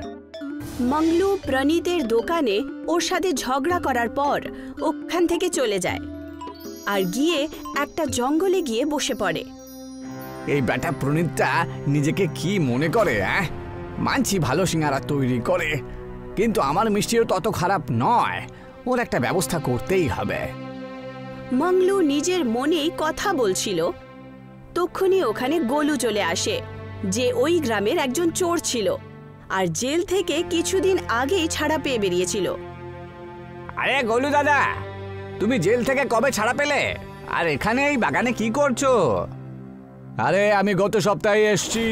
মংলু প্রণীতের দোকানে ওর সাথে ঝগড়া করার পর ওখান থেকে চলে যায় আর গিয়ে একটা জঙ্গলে গিয়ে বসে পড়ে। এই ব্যাটা প্রণীতটা নিজেকে কি মনে করে? মানছি ভালো সিঙ্গারা তৈরি করে, কিন্তু আমার মিষ্টিও তত খারাপ নয়। ওর একটা ব্যবস্থা করতেই হবে। মংলু নিজের মনেই কথা বলছিল, তক্ষুনি ওখানে গোলু চলে আসে, যে ওই গ্রামের একজন চোর ছিল আর জেল থেকে কিছুদিন আগেই ছাড়া পেয়ে বেরিয়েছিল। আরে গোলু দাদা, তুমি জেল থেকে কবে ছাড়া পেলে? আর এখানে এই বাগানে কি করছো? আরে আমি গত সপ্তাহে এসছি,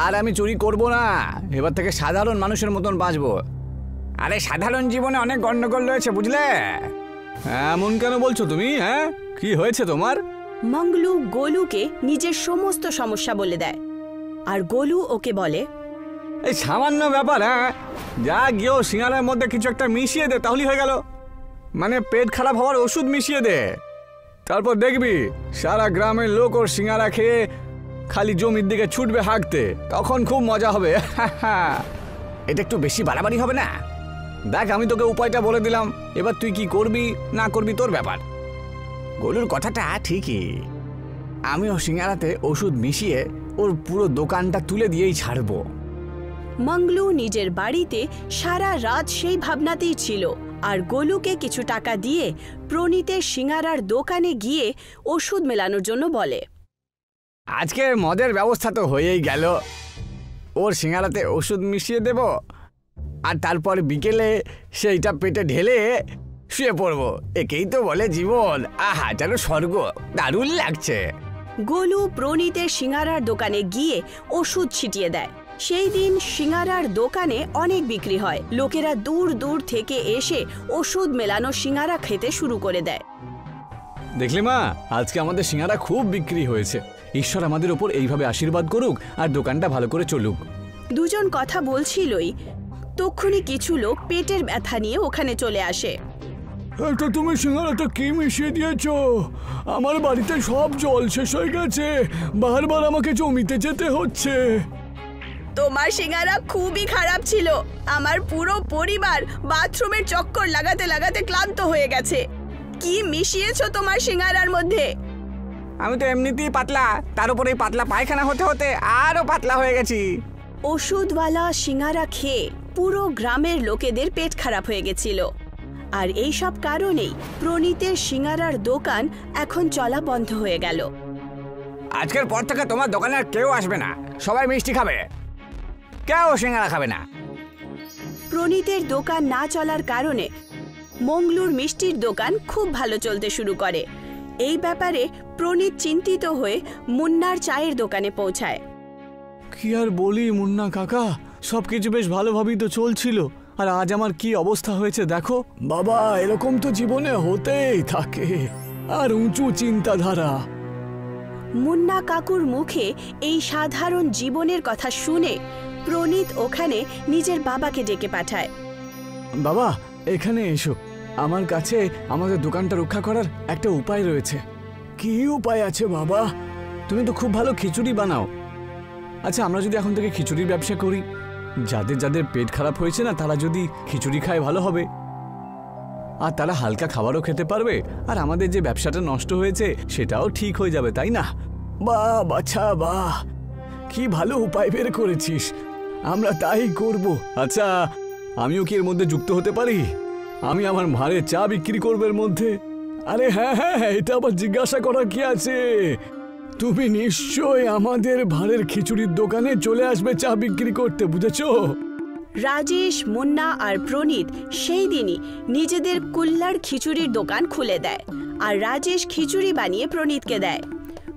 আর আমি চুরি করব না। এবার থেকে সাধারণ মানুষের মতন বাঁচবো। আরে সাধারণ জীবনে অনেক গন্ডগোল রয়েছে, বুঝলে? এমন কেন বলছো তুমি? কি হয়েছে তোমার? মংলু গোলুকে নিজের সমস্ত সমস্যা বলে দেয়, আর গোলু ওকে বলে, এই সামান্য ব্যাপার, যা গিয়েও সিঙ্গারার মধ্যে কিছু একটা মিশিয়ে দে, তাহলেই হয়ে গেল। মানে পেট খারাপ হওয়ার ওষুধ মিশিয়ে দে, তারপর দেখবি সারা গ্রামের লোক ওর সিঙ্গারা খেয়ে খালি জমির দিকে ছুটবে হাঁকতে, তখন খুব মজা হবে। এটা একটু বেশি বাড়াবাড়ি হবে না? দেখ, আমি তোকে উপায়টা বলে দিলাম, এবার তুই কি করবি না করবি তোর ব্যাপার। গোলুর কথাটা ঠিকই, আমি ও সিঙ্গারাতে ওষুধ মিশিয়ে ওর পুরো দোকানটা তুলে দিয়েই ছাড়বো। মংলু নিজের বাড়িতে সারা রাত সেই ভাবনাতেই ছিল, আর গোলুকে কিছু টাকা দিয়ে প্রণীতের সিঙ্গারার দোকানে গিয়ে ওষুধ মেলানোর জন্য বলে। আজকে মদের ব্যবস্থা তো হয়েই গেল, ওর সিঙ্গারাতে ওষুধ মিশিয়ে দেব, আর তারপর বিকেলে সেইটা পেটে ঢেলে শুয়ে পড়বো। একেই তো বলে জীবন। আহা, যেন স্বর্গ, দারুণ লাগছে। গোলু প্রণীতের সিঙ্গারার দোকানে গিয়ে ওষুধ ছিটিয়ে দেয়। সেই দিন সিঙ্গারার দোকানে অনেক বিক্রি হয়। লোকেরা দূর দূর থেকে এসে ওষুধ মেলানো সিঙ্গারা খেতে শুরু করে দেয়। দেখলে মা, আজকে আমাদের সিঙ্গারা খুব বিক্রি হয়েছে। ঈশ্বর আমাদের ওপর এইভাবে আশীর্বাদ করুক আর দোকানটা ভালো করে চলুক। দুজন কথা বলছিলই, তক্ষুনি কিছু লোক পেটের ব্যথা নিয়ে ওখানে চলে আসে। এটা তুমি সিঙ্গারাটা কি মিশিয়ে দিয়েছো? আমার বাড়িতে সব জল শেষ হয়ে গেছে, বারবার আমাকে জমিতে যেতে হচ্ছে। তোমার সিঙ্গারা খুবই খারাপ ছিল। আমার পুরো পরিবার বাথরুমের চক্কর লাগাতে লাগাতে ক্লান্ত হয়ে গেছে। কি মিশিয়েছো তোমার সিঙ্গারার মধ্যে? আমি তো এমনিতেই পাতলা, তার উপরে পাতলা পায়খানা হতে হতে আরো পাতলা হয়ে গেছি। ওষুধওয়ালা সিঙ্গারা খেয়ে পুরো গ্রামের লোকেদের পেট খারাপ হয়ে গেছিল, আর এই সব কারণেই প্রণীতের সিঙ্গারার দোকান এখন চলা বন্ধ হয়ে গেল। আজকের পর থেকে তোমার দোকানে আর কেউ আসবে না, সবাই মিষ্টি খাবে, কেউ সিঙ্গারা খাবে না। প্রণীতের দোকান না চলার কারণে মংলুর মিষ্টির দোকান খুব ভালো চলতে শুরু করে। এই ব্যাপারে প্রণীত চিন্তিত হয়ে মুন্নার চায়ের দোকানে পৌঁছায়। কি আর বলি মুন্না কাকা, সবকিছু বেশ ভালোভাবেই তো চলছিল, আর আজ আমার কি অবস্থা হয়েছে দেখো। বাবা, এরকম তো জীবনে হতেই থাকে, আর উঁচু চিন্তাধারা। মুন্না কাকুর মুখে এই সাধারণ জীবনের কথা শুনে প্রণীত ওখানে নিজের বাবাকে ডেকে পাঠায়। বাবা, এখানে এসো, আমার কাছে আমাদের দোকানটা রক্ষা করার একটা উপায় রয়েছে। কি উপায় আছে বাবা? তুমি তো খুব ভালো খিচুড়ি বানাও। আচ্ছা, আমরা যদি এখন থেকে খিচুড়ির ব্যবসা করি, যাদের যাদের পেট খারাপ হয়েছে না, তারা যদি খিচুড়ি খায় ভালো হবে, আর তারা হালকা খাবারও খেতে পারবে, আর আমাদের যে ব্যবসাটা নষ্ট হয়েছে সেটাও ঠিক হয়ে যাবে, তাই না? বাহ বাছা বাহ, কি ভালো উপায় বের করেছিস, আমরা তাই করব। আচ্ছা, আমিও কি এর মধ্যে যুক্ত হতে পারি? আমি আমার ভাঁড়ে চা বিক্রি করবো এর মধ্যে। আরে হ্যাঁ হ্যাঁ, এটা আবার জিজ্ঞাসা করার কি আছে? তুমি নিশ্চয় আমাদের ভাঁড়ের খিচুড়ির দোকানে চলে আসবে চা বিক্রি করতে, বুঝেছো? রাজেশ, মুন্না আর প্রনীত সেই দিনই নিজেদের কুল্লার খিচুড়ির দোকান খুলে দেয়। আর রাজেশ খিচুড়ি বানিয়ে প্রনীতকে দেয়।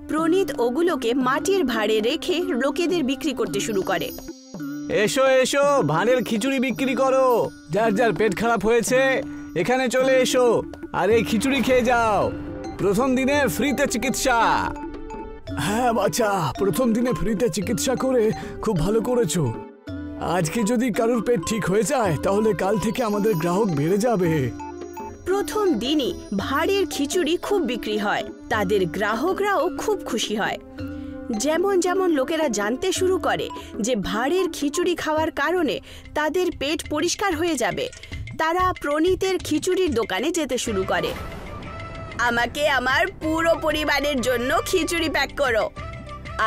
প্রনীত ওগুলোকে মাটির ভাঁড়ে রেখে লোকেদের বিক্রি করতে শুরু করে। এসো এসো, ভাঁড়ের খিচুড়ি বিক্রি করো। যার যার পেট খারাপ হয়েছে এখানে চলে এসো আর এই খিচুড়ি খেয়ে যাও। প্রথম দিনে ফ্রিতে চিকিৎসা। হ্যাঁ বাচ্চা, প্রথম দিনে ফ্রিতে চিকিৎসা করে খুব ভালো করেছো। আজকে যদি কারোর পেট ঠিক হয়ে যায় তাহলে কাল থেকে আমাদের গ্রাহক বেড়ে যাবে। প্রথম দিনই ভাঁড়ের খিচুড়ি খুব বিক্রি হয়। তাদের গ্রাহকরাও খুব খুশি হয়। যেমন যেমন লোকেরা জানতে শুরু করে যে ভাঁড়ের খিচুড়ি খাওয়ার কারণে তাদের পেট পরিষ্কার হয়ে যাবে, তারা প্রনীতের খিচুড়ির দোকানে যেতে শুরু করে। আমাকে আমার পুরো পরিবারের জন্য খিচুড়ি প্যাক করো,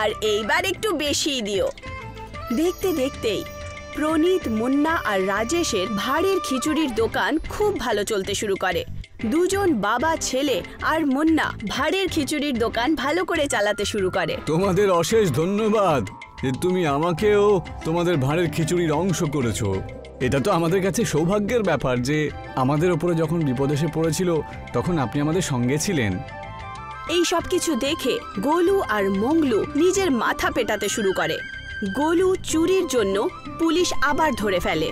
আর এইবার একটু বেশিই দিও। দেখতে দেখতেই প্রনীত, মুন্না আর রাজেশের ভাঁড়ের খিচুড়ির দোকান খুব ভালো চলতে শুরু করে। দুজন বাবা ছেলে আর মুন্না ভাঁড়ের খিচুড়ির দোকান ভালো করে চালাতে শুরু করে। তোমাদের অশেষ ধন্যবাদ যে তুমি আমাকেও তোমাদের ভাঁড়ের খিচুড়ির অংশ করেছো। এটা তো আমাদের কাছে সৌভাগ্যের ব্যাপার যে আমাদের ওপরে যখন বিপদ এসে পড়েছিল তখন আপনি আমাদের সঙ্গে ছিলেন। এই সব কিছু দেখে গোলু আর মঙ্গলু নিজের মাথা পেটাতে শুরু করে। গোলু চুরির জন্য পুলিশ আবার ধরে ফেলে,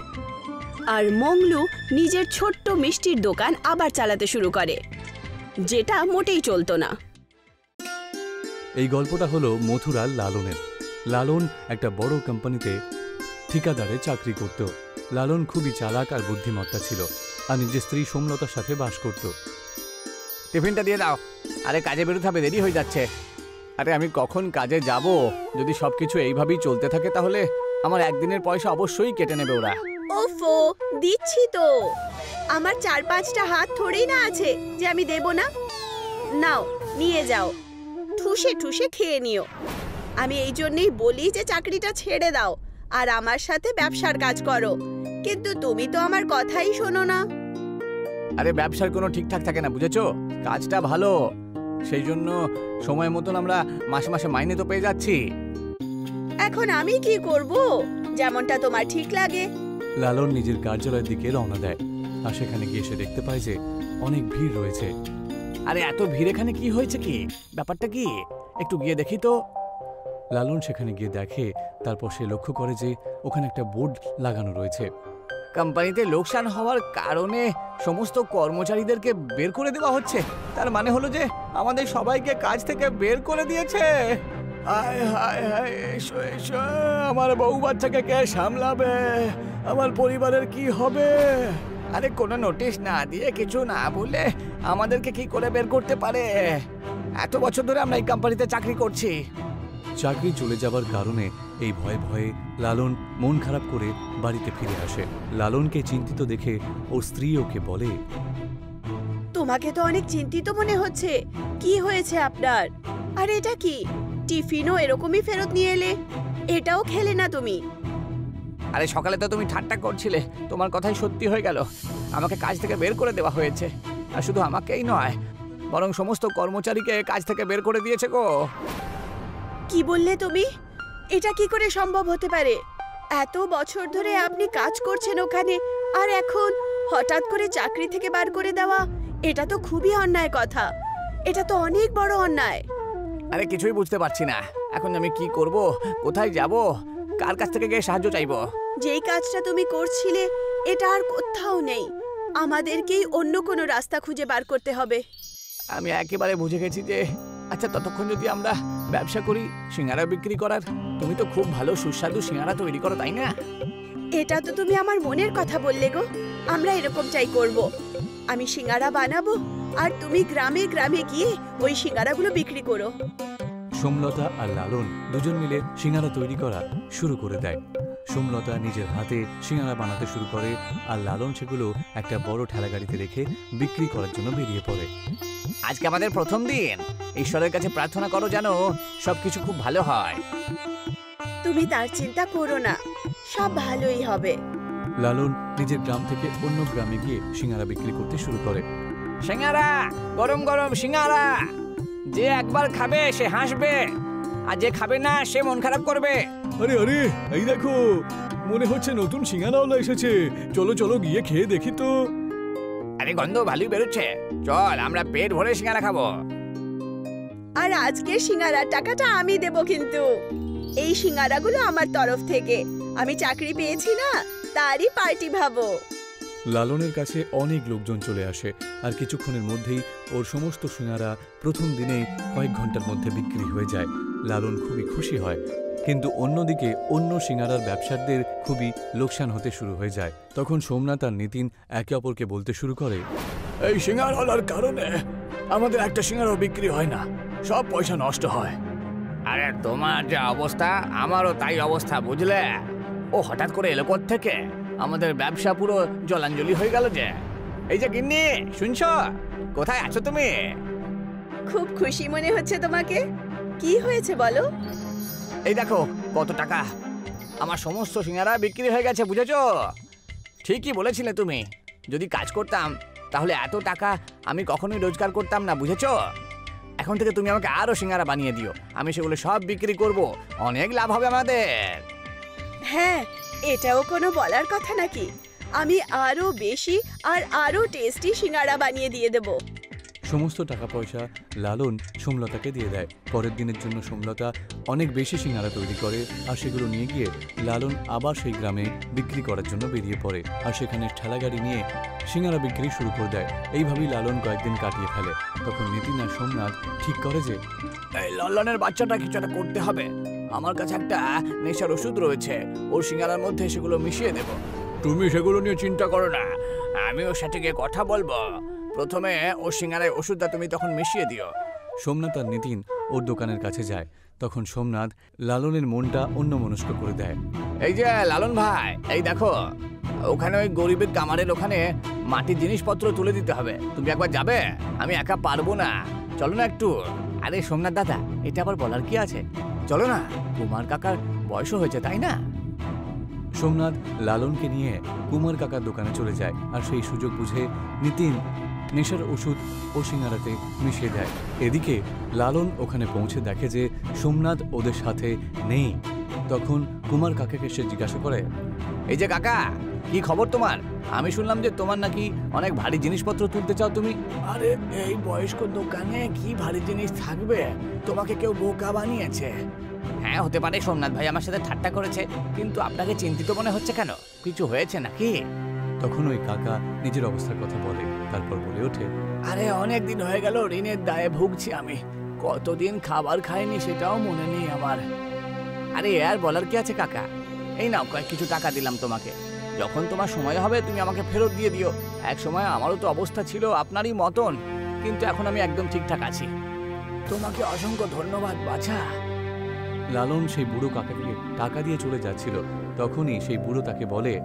আর মঙ্গলু নিজের ছোট্ট মিষ্টির দোকান আবার চালাতে শুরু করে, যেটা মোটেই চলতো না। এই গল্পটা হলো মথুরার লালনের। লালন একটা বড় কোম্পানিতে ঠিকাদারে চাকরি করত। লালন খুবই চালাক আর বুদ্ধিমত্তা ছিল, আর নিজের স্ত্রী সোমলতার সাথে বাস করত। টিফিনটা দিয়ে দাও, আরে কাজে বেরোতে হবে, দেরি হয়ে যাচ্ছে। আরে আমি কখন কাজে যাব? যদি সবকিছু এইভাবেই চলতে থাকে তাহলে আমার একদিনের পয়সা অবশ্যই কেটে নেবে ওরা। ওফো, দিচ্ছি তো। আমার 4-5টা হাত থোড়েই না আছে যে আমি দেব না। নাও, নিয়ে যাও, ঠুসে ঠুসে খেয়ে নিও। আমি এই জন্যই বলি যে চাকরিটা ছেড়ে দাও আর আমার সাথে ব্যবসার কাজ করো, কিন্তু তুমি তো আমার কথাই শোনো না। আরে ব্যবসার কোনো ঠিকঠাক থাকে না, বুঝেছো? কাজটা ভালো, সেই জন্য সময় মতন আমরা মাসে মাসে মাইনে তো পেয়ে যাচ্ছি। এখন আমি কি করব? যেমনটা তোমার ঠিক লাগে। লালন নিজের কার্যালয়ের দিকে রওনা দেয়, আর সেখানে গিয়ে সে দেখতে পায় যে অনেক ভিড় রয়েছে। আরে এত ভিড় এখানে কি হয়েছে? কি ব্যাপারটা কি? একটু গিয়ে দেখি তো। লালন সেখানে গিয়ে দেখে, তারপর সে লক্ষ্য করে যে ওখানে একটা বোর্ড লাগানো রয়েছে। কোম্পানিতে লোকসান হওয়ার কারণে সমস্ত কর্মচারীদেরকে বের করে দেওয়া হচ্ছে। তার মানে হলো যে আমাদের সবাইকে কাজ থেকে বের করে দিয়েছে। হায় হায় হায়, এসো এসো, আমার বউ বাচ্চাকে কে সামলাবে? আমার পরিবারের কি হবে? আরে কোনো নোটিশ না দিয়ে, কিছু না বলে আমাদেরকে কি করে বের করতে পারে? এত বছর ধরে আমরা এই কোম্পানিতে চাকরি করছি। চাকরি চলে যাবার কারণে এই ভয়ে ভয়ে লালন মন খারাপ করে বাড়িতে ফিরে আসে। লালনকে চিন্তিত দেখে ওর স্ত্রী ওকে বলে, তোমাকে তো অনেক চিন্তিত মনে হচ্ছে। কি হয়েছে আপনার? আর এটা কি? টিফিনও এরকমই ফেরত নিয়ে এলে, এটাও খেলে না তুমি? আরে সকালে তো তুমি ঠাট্টা করছিলে, তোমার কথাই সত্যি হয়ে গেল। আমাকে কাজ থেকে বের করে দেওয়া হয়েছে, আর শুধু আমাকেই নয়, বরং সমস্ত কর্মচারীকে কাজ থেকে বের করে দিয়েছে গো। কি বললে তুমি? এটা কি করে সম্ভব হতে পারে? এত বছর ধরে আপনি কাজ করছেন ওখানে, আর এখন হঠাৎ করে চাকরি থেকে বার করে দেওয়া, এটা তো খুবই অন্যায় কথা। এটা তো অনেক বড় অন্যায়। আরে কিছুই বুঝতে পারছি না, এখন আমি কি করব? কোথায় যাব? কার কাছ থেকে গিয়ে সাহায্য চাইবো? যেই কাজটা তুমি করছিলে এটা আর কোথাও নেই। আমাদেরকেই অন্য কোনো রাস্তা খুঁজে বার করতে হবে। আমি একেবারে বুঝে গেছি যে, আচ্ছা ততক্ষণ যদি আমরা ব্যবসা করি সিঙ্গারা বিক্রি করার। তুমি তো খুব ভালো সুস্বাদু সিঙ্গারা তৈরি করো, তাই না? এটা তো তুমি আমার মনের কথা বললে গো। আমরা এরকমটাই করব। আমি সিঙ্গারা বানাবো আর তুমি গ্রামে গ্রামে গিয়ে ওই সিঙ্গারাগুলো বিক্রি করো। সোমলতা আর লালন দুজন মিলে সিঙ্গারা তৈরি করা শুরু করে দেয়। সোমলতা নিজের হাতে সিঙ্গারা বানাতে শুরু করে, আর লালন সেগুলো একটা বড় ঠেলা গাড়িতে রেখে বিক্রি করার জন্য বেরিয়ে পড়ে। আজকে আমাদের প্রথম দিন, ঈশ্বরের কাছে প্রার্থনা করো যেন সবকিছু খুব ভালো হয়। তুমি তার চিন্তা করো না, সব ভালোই হবে। লালন নিজের গ্রাম থেকে অন্য গ্রামে গিয়ে সিঙ্গারা বিক্রি করতে শুরু করে। সিঙ্গারা, গরম গরম সিঙ্গারা। যে একবার খাবে সে হাসবে, আর যে খাবে না সে মন খারাপ করবে। আরে আরে, এই দেখো, মনে হচ্ছে নতুন সিঙ্গারাওয়ালা এসেছে। চলো চলো গিয়ে খেয়ে দেখি তো। আরে গন্ধ ভালোই বেরোচ্ছে, চল আমরা পেট ভরে সিঙ্গারা খাবো। আর আজকে সিঙ্গারার টাকাটা আমি দেব, কিন্তু এই সিঙ্গারাগুলো আমার তরফ থেকে। আমি চাকরি পেয়েছি না, তারই পার্টি ভাবো। লালনের কাছে অনেক লোকজন চলে আসে, আর কিছুক্ষণের মধ্যেই ওর সমস্ত সিঙ্গারা প্রথম দিনেই কয়েক ঘন্টার মধ্যে বিক্রি হয়ে যায়। লালন খুবই খুশি হয়, কিন্তু অন্যদিকে অন্য সিঙ্গারার ব্যবসায়ীদের খুবই লোকসান হতে শুরু হয়ে যায়। তখন সোমনাথ আর নিতিন একে অপরকে বলতে শুরু করে, এই সিঙ্গারাওয়ালার কারণে আমাদের একটা সিঙ্গারাও বিক্রি হয় না, সব পয়সা নষ্ট হয়। আরে তোমার যে অবস্থা আমারও তাই অবস্থা, বুঝলে? ও হঠাৎ করে এলো থেকে আমাদের ব্যবসা পুরো জলাঞ্জলি হয়ে গেল যে। এই যে গিন্নি, শুনছো? কোথায় আছো তুমি? খুব খুশি মনে হচ্ছে তোমাকে। কি হয়েছে বলো? এই দেখো কত টাকা, আমার সমস্ত সিঙ্গারা বিক্রি হয়ে গেছে, বুঝেছো? ঠিকই বলেছিলে তুমি, যদি কাজ করতাম তাহলে এত টাকা আমি কখনোই রোজগার করতাম না, বুঝেছো? এখন থেকে তুমি আমাকে আরো সিঙ্গারা বানিয়ে দিও, আমি সেগুলো সব বিক্রি করব, অনেক লাভ হবে আমাদের। হ্যাঁ, এটাও কোনো বলার কথা নাকি? আমি আরো বেশি আর আরো টেস্টি সিঙ্গারা বানিয়ে দিয়ে দেব। সমস্ত টাকা পয়সা লালন সোমলতাকে দিয়ে দেয়। পরের দিনের জন্য সোমলতা অনেক বেশি সিঙ্গারা তৈরি করে, আর সেগুলো নিয়ে গিয়ে লালন আবার সেই গ্রামে বিক্রি করার জন্য বেরিয়ে পড়ে, আর সেখানে ঠেলাগাড়ি নিয়ে সিঙ্গারা বিক্রি শুরু করে দেয়। এইভাবেই লালন কয়েকদিন কাটিয়ে ফেলে। তখন নিতিন আর সোমনাথ ঠিক করে যে এই লালনের বাচ্চাটা কিছু একটা করতে হবে। আমার কাছে একটা নেশার ওষুধ রয়েছে, ওর সিঙ্গারার মধ্যে সেগুলো মিশিয়ে দেব। তুমি সেগুলো নিয়ে চিন্তা করো না, আমি ওর সাথে গিয়ে কথা বলবো। প্রথমে ওর সিঙ্গারায় ওষুধটা তুমি তখন মিশিয়ে দিও। সোমনাথ আর নিতিন ওর দোকানের কাছে যায়। তখন সোমনাথ লালনের মনটা অন্যমনস্ক করে দেয়। এই যে লালন ভাই, এই দেখো ওখানে ওই গরিবের কামারের ওখানে মাটির জিনিসপত্র তুলে দিতে হবে, তুমি একবার যাবে? আমি একা পারবো না, চলো না একটু। আরে সোমনাথ দাদা, এটা আবার বলার কি আছে, চলো না, কুমার কাকার বয়সও হয়েছে তাই না? সোমনাথ লালনকে নিয়ে কুমার কাকার দোকানে চলে যায়, আর সেই সুযোগ বুঝে নিতিন নেশার ওষুধ ও সিঙ্গারাতে মিশিয়ে দেয়। এদিকে লালন ওখানে পৌঁছে দেখে যে সোমনাথ ওদের সাথে নেই। তখন কুমার কাকাকে সে জিজ্ঞাসা করে, এই যে কাকা, কি খবর তোমার? আমি শুনলাম যে তোমার নাকি অনেক ভারী জিনিসপত্র তুলতে চাও তুমি। আরে এই বয়স্ক দোকানে কি ভারী জিনিস থাকবে? তোমাকে কেউ বোকা বানিয়েছে। হ্যাঁ হতে পারে, সোমনাথ ভাই আমার সাথে ঠাট্টা করেছে, কিন্তু আপনাকে চিন্তিত মনে হচ্ছে কেন? কিছু হয়েছে নাকি? তখন ওই কাকা নিজের অবস্থার কথা বলে, তারপর বলে ওঠে, আরে অনেক দিন হয়ে গেল ঋণের দায়ে ভুগছি আমি, কতদিন খাবার খাইনি সেটাও মনে নেই আমার। আরে আর বলার কি আছে কাকা, এই নাও কয়েক কিছু টাকা দিলাম তোমাকে, যখন তোমার সময় হবে তুমি আমাকে ফেরত দিয়ে দিও। এক সময় আমারও তো অবস্থা ছিল আপনারই মতন, কিন্তু এখন আমি একদম ঠিকঠাক আছি। তোমাকে অসংখ্য ধন্যবাদ বাছা। লালন সেই বুড়ো কাকাকে টাকা দিয়ে চলে যাচ্ছিল, তখনই সেই বুড়ো তাকে বলে,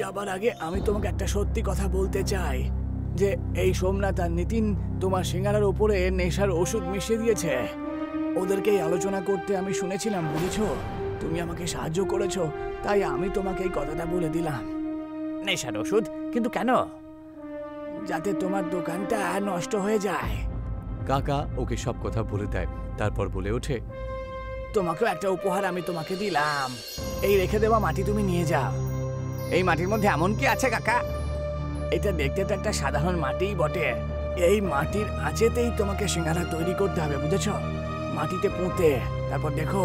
যাবার আগে আমি তোমাকে একটা সত্যি কথা বলতে চাই, যে এই সোমনাথ আর নিতিন তোমার সিঙ্গারার উপরে নেশার ওষুধ মিশিয়ে দিয়েছে। ওদেরকে আলোচনা করতে আমি শুনেছিলাম, বুঝেছো? তুমি আমাকে সাহায্য করেছো, তাই আমি তোমাকে এই কথাটা বলে দিলাম। নেশার ওষুধ? কিন্তু কেন? যাতে তোমার দোকানটা নষ্ট হয়ে যায়। কাকা ওকে সব কথা বলে দেয়, তারপর বলে ওঠে, তোমাকেও একটা উপহার আমি তোমাকে দিলাম, এই রেখে দেওয়া মাটি তুমি নিয়ে যাও। এই মাটির মধ্যে এমন কি আছে কাকা? এটা দেখতে তো একটা সাধারণ মাটিই বটে, এই মাটির আঁচেতেই তোমাকে সিঙ্গারা তৈরি করতে হবে, বুঝেছো? মাটিতে পুঁতে, তারপর দেখো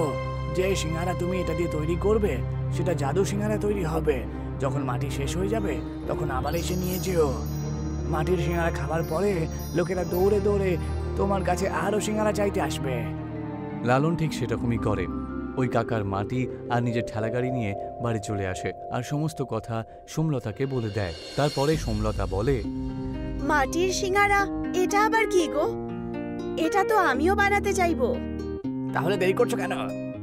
যে সিঙ্গারা তুমি এটা দিয়ে তৈরি করবে সেটা জাদু সিঙ্গারা তৈরি হবে। যখন মাটি শেষ হয়ে যাবে তখন আবার এসে নিয়ে যেও। মাটির সিঙ্গারা খাবার পরে লোকেরা দৌড়ে দৌড়ে তোমার কাছে আরো সিঙ্গারা চাইতে আসবে। লালন ঠিক সেরকমই করে। ওই কাকার মাটি আর নিজের ঠেলাগাড়ি নিয়ে বাড়ি চলে আসে, আর সমস্ত কথা সোমলতাকে বলে দেয়। তারপরে সোমলতা বলে, মাটির সিঙ্গারা, এটা আবার কি গো? এটা তো আমিও বানাতে চাইবো। তাহলে দেরি করছো কেন?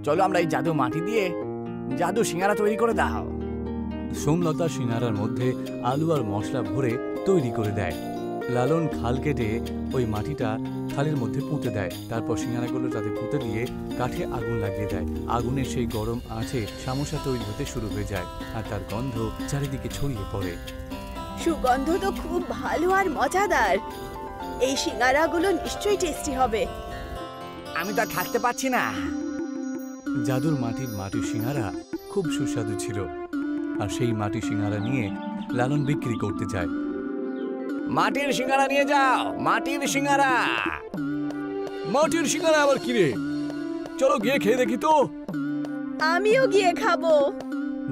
চলো আমরা এই জাদু মাটি দিয়ে জাদু সিঙ্গারা তৈরি করে দাও। সোমলতা সিঙ্গারার মধ্যে আলু আর মশলা ভরে তৈরি করে দেয়। লালন খাল কেটে ওই মাটিটা খালের মধ্যে পুঁতে দেয়, তারপর সিঙ্গারাগুলো তাতে পুঁতে দিয়ে কাঠে আগুন লাগিয়ে দেয়। আগুনের সেই গরম আঁচে সামোসা তৈরি হতে শুরু হয়ে যায়, আর তার গন্ধ চারিদিকে ছড়িয়ে পড়ে। সুগন্ধ তো খুব ভালো আর মজাদার। এই সিঙ্গারাগুলো নিশ্চয়ই টেস্টি হবে। আমি তো আর থাকতে পারছি না। জাদুর মাটির সিঙ্গারা খুব সুস্বাদু ছিল, আর সেই মাটির সিঙ্গারা নিয়ে লালন বিক্রি করতে যায়। মাটির সিঙ্গারা নিয়ে যাও, মাটির সিঙ্গারা। মাটির সিঙ্গারা আবার কি রে? চলো গিয়ে খেয়ে দেখি তো। আমিও গিয়ে খাবো।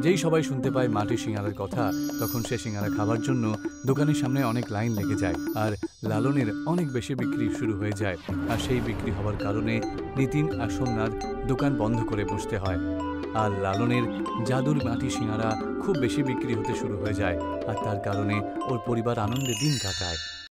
যেই সবাই শুনতে পায় মাটির সিঙ্গারার কথা, তখন সে সিঙ্গারা খাবার জন্য দোকানের সামনে অনেক লাইন লেগে যায়, আর লালনের অনেক বেশি বিক্রি শুরু হয়ে যায়। আর সেই বিক্রি হওয়ার কারণে নিতিন আর সোমনাথ দোকান বন্ধ করে বসতে হয়, আর লালনের জাদুর মাটির সিঙ্গারা খুব বেশি বিক্রি হতে শুরু হয়ে যায়, আর তার কারণে ওর পরিবার আনন্দে দিন কাটায়।